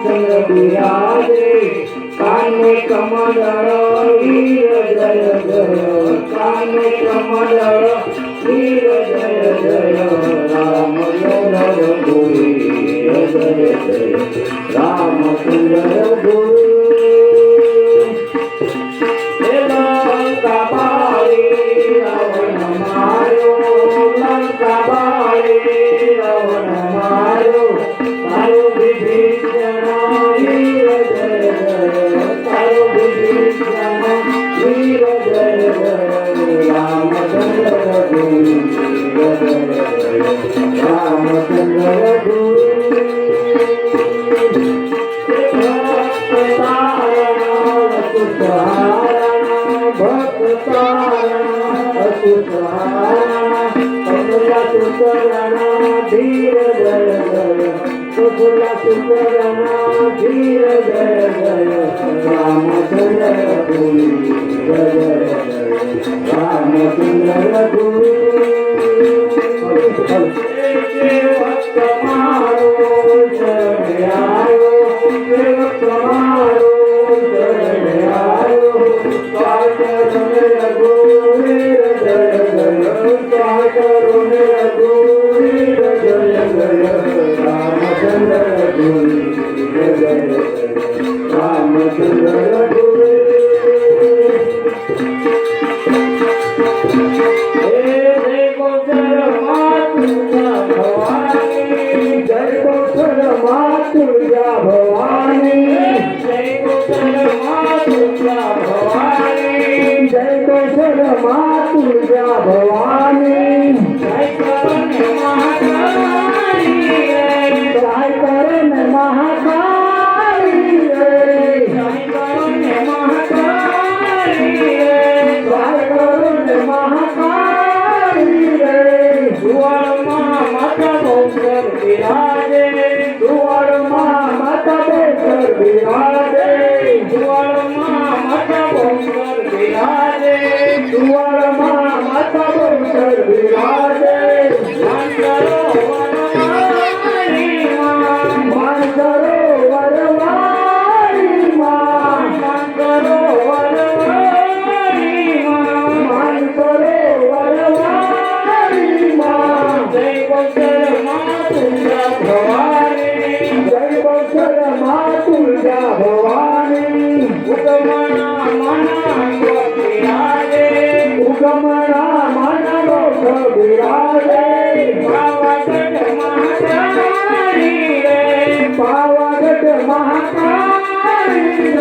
चंद्र विराजे कान्हे कमंडल वीर जय जय कान्हे कमंडल वीर जय जय राम सुंदर गुरु जय जय राम सुंदर गुरु लंका बाळी रावण मारो लंका बाळी रावण मारो तारो विभीषण वीर जय जय तारो विभीषण वीर जय जय रामचंद्र गुरु जय जय रामचंद्र गुरु धीर जय जय सुफला सुफला धीर जय जय रामचंद्र गुरु जय जय रामचंद्र गुरु सेवक मारो जय आयो सेवक मारो जय आयो स्वागत मेरा गुरु जय जय स्वागत मेरा गुरु जय जय रामचंद्र गुरु जय जय रामचंद्र गुरु जय गोचर मातुजा भवानी जय गोचर मातुजा भवानी जय गोचर मातुजा भवानी जय गोचर मातुजा भवानी जय करण महाकाली जय करण महाकाली जय करण महाकाली जय करण महाकाली दुआर माता बोकर विराजे दुआर माता बोकर विराजे दुआर माता बोकर विराजे दुआर माता बोकर विराजे मान करो वरवारी मां मान करो वरवारी मां मान करो वरवारी मां मान करो वरवारी मां जय गोचर मातुजा भवानी जय गोचर मातुजा भवानी उगमना मना विराजे उगमना मना विराजे पावागढ़ महाकाली रे पावागढ़ महाकाली